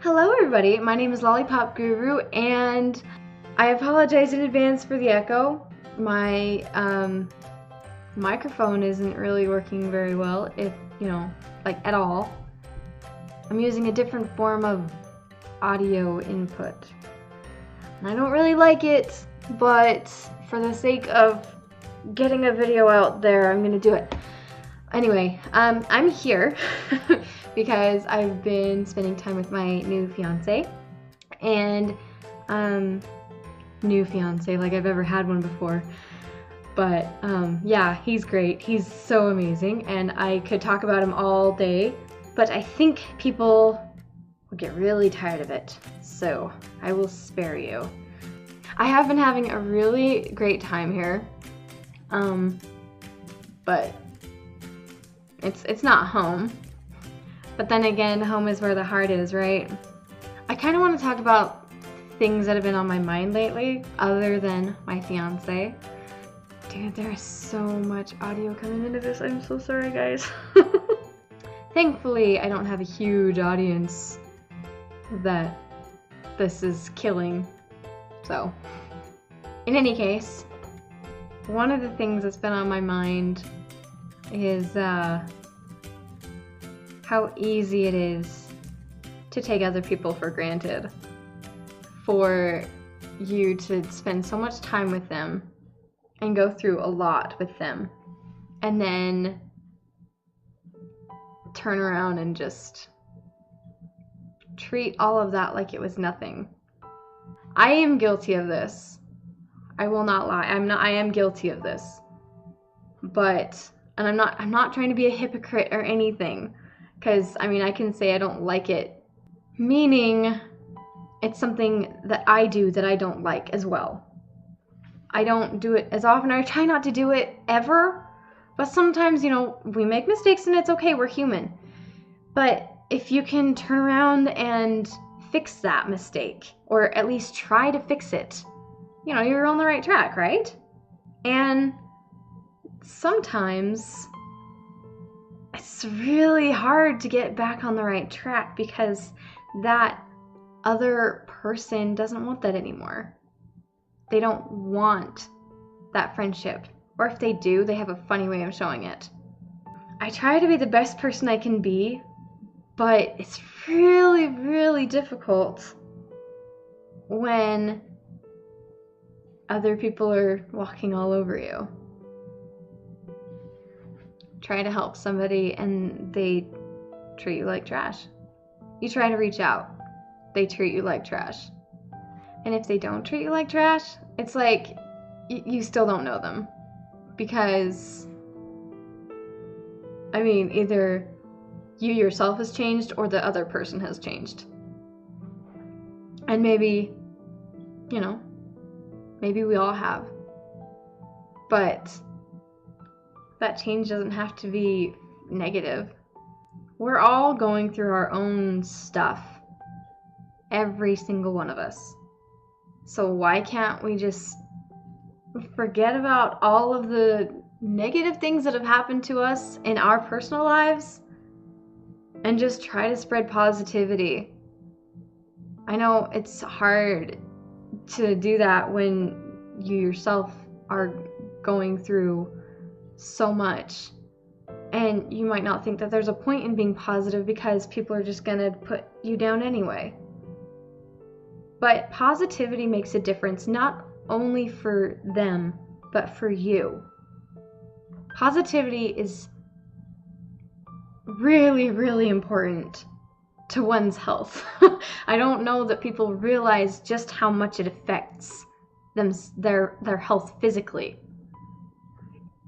Hello everybody, my name is Lollipop Guru and I apologize in advance for the echo. My microphone isn't really working very well, like at all. I'm using a different form of audio input. And I don't really like it, but for the sake of getting a video out there, I'm gonna do it. Anyway, I'm here because I've been spending time with my new fiance, and new fiance, like I've ever had one before. But yeah, he's great. He's so amazing, and I could talk about him all day, but I think people will get really tired of it, so I will spare you. I have been having a really great time here, but it's not home. But then again, home is where the heart is, right? I kind of want to talk about things that have been on my mind lately, other than my fiance. Dude, there's so much audio coming into this. I'm so sorry, guys. Thankfully, I don't have a huge audience that this is killing. So, in any case, one of the things that's been on my mind is how easy it is to take other people for granted. For you to spend so much time with them and go through a lot with them, and then turn around and just treat all of that like it was nothing. I am guilty of this. I will not lie. I am guilty of this. And I'm not trying to be a hypocrite or anything, because I mean, I can say I don't like it, meaning it's something that I do that I don't like as well. I don't do it as often, or I try not to do it ever, but sometimes, we make mistakes and it's okay, we're human. But if you can turn around and fix that mistake, or at least try to fix it, you're on the right track, right? And sometimes it's really hard to get back on the right track because that other person doesn't want that anymore. They don't want that friendship. Or if they do, they have a funny way of showing it. I try to be the best person I can be, but it's really, really difficult when other people are walking all over you. Try to help somebody and they treat you like trash. You try to reach out, they treat you like trash. And if they don't treat you like trash, it's like you still don't know them. Because, I mean, either you yourself has changed or the other person has changed. And maybe, maybe we all have. But that change doesn't have to be negative. We're all going through our own stuff. Every single one of us. So why can't we just forget about all of the negative things that have happened to us in our personal lives and just try to spread positivity? I know it's hard to do that when you yourself are going through so much, and you might not think that there's a point in being positive because people are just gonna put you down anyway. But positivity makes a difference, not only for them, but for you. Positivity is really, really important to one's health. I don't know that people realize just how much it affects their health physically.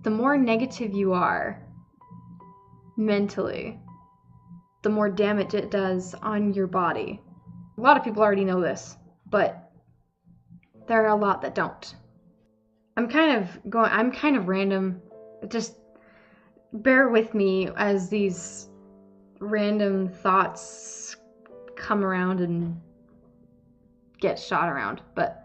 The more negative you are mentally, the more damage it does on your body. A lot of people already know this, but there are a lot that don't. I'm kind of random. Just bear with me as these random thoughts come around and get shot around. But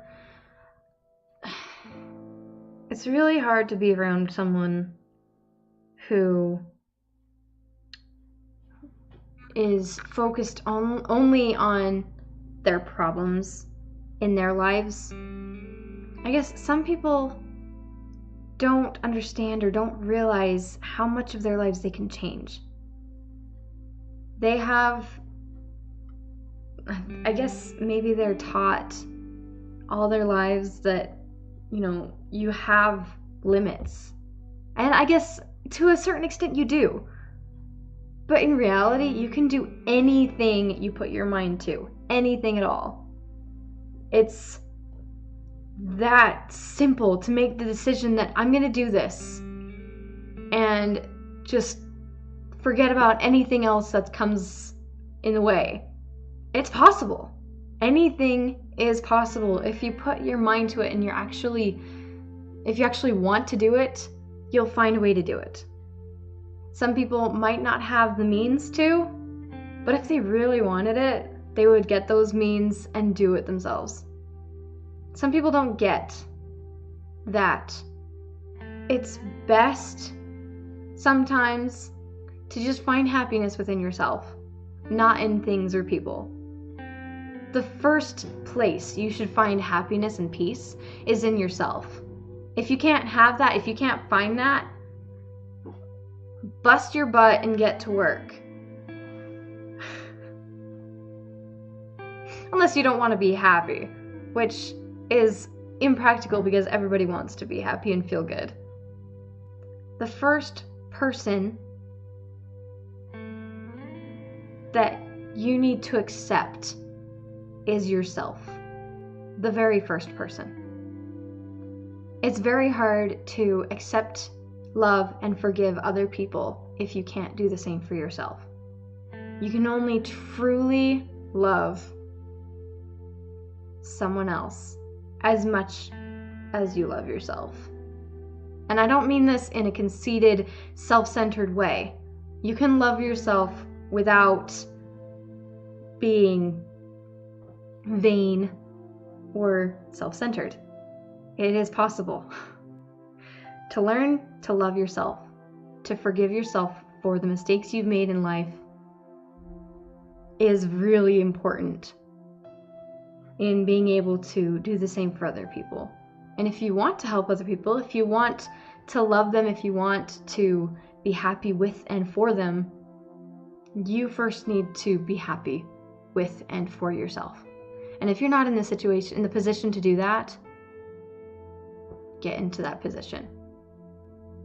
it's really hard to be around someone who is focused only on their problems in their lives. I guess some people don't understand or don't realize how much of their lives they can change. They have, I guess maybe they're taught all their lives that, you have limits. And I guess to a certain extent you do. But in reality, you can do anything you put your mind to. Anything at all. It's that simple to make the decision that I'm going to do this. And just forget about anything else that comes in the way. It's possible. Anything is possible if you put your mind to it and if you actually want to do it, you'll find a way to do it. Some people might not have the means to, but if they really wanted it, they would get those means and do it themselves. Some people don't get that it's best sometimes to just find happiness within yourself, not in things or people. The first place you should find happiness and peace is in yourself. If you can't have that, if you can't find that, bust your butt and get to work. Unless you don't want to be happy, which is impractical because everybody wants to be happy and feel good. The first person that you need to accept is yourself. The very first person. It's very hard to accept, love, and forgive other people if you can't do the same for yourself. You can only truly love someone else as much as you love yourself. And I don't mean this in a conceited, self-centered way. You can love yourself without being vain or self-centered. It is possible to learn to love yourself, to forgive yourself for the mistakes you've made in life is really important in being able to do the same for other people. And if you want to help other people, if you want to love them, if you want to be happy with and for them, you first need to be happy with and for yourself. And if you're not in the position to do that, get into that position.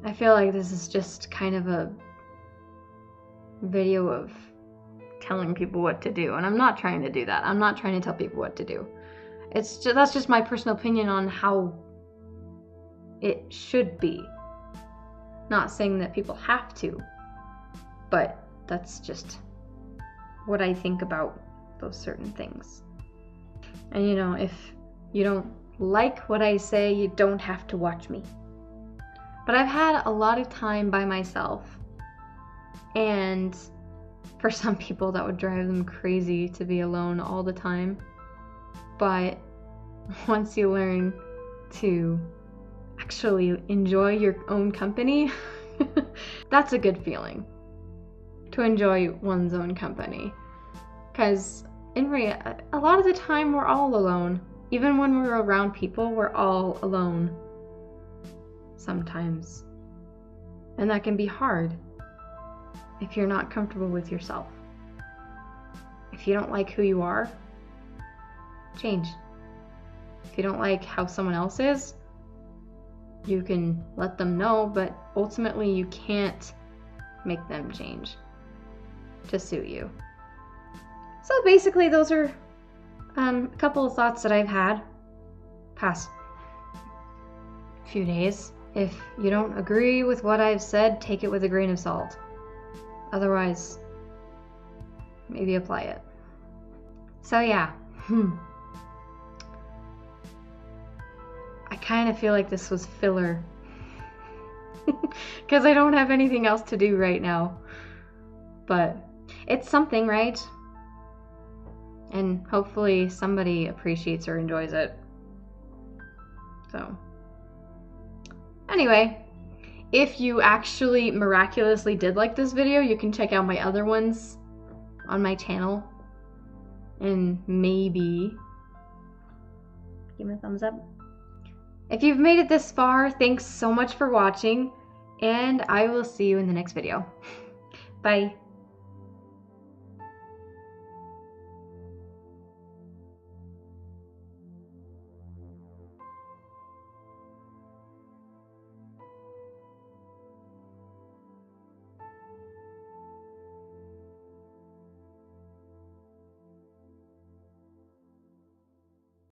I feel like this is just kind of a video of telling people what to do, and I'm not trying to do that. I'm not trying to tell people what to do. That's just my personal opinion on how it should be. Not saying that people have to, but that's just what I think about those certain things. And if you don't like what I say, you don't have to watch me. But I've had a lot of time by myself, and for some people that would drive them crazy to be alone all the time. But once you learn to actually enjoy your own company, that's a good feeling, to enjoy one's own company. Because a lot of the time we're all alone. Even when we're around people, we're all alone sometimes. And that can be hard if you're not comfortable with yourself. If you don't like who you are, change. If you don't like how someone else is, you can let them know, but ultimately you can't make them change to suit you. So basically those are a couple of thoughts that I've had past few days. If you don't agree with what I've said, take it with a grain of salt. Otherwise, maybe apply it. So yeah. I kind of feel like this was filler. Because I don't have anything else to do right now. But it's something, right? And hopefully somebody appreciates or enjoys it. So, anyway, if you actually miraculously did like this video, you can check out my other ones on my channel and maybe give me a thumbs up. If you've made it this far, thanks so much for watching, and I will see you in the next video. Bye.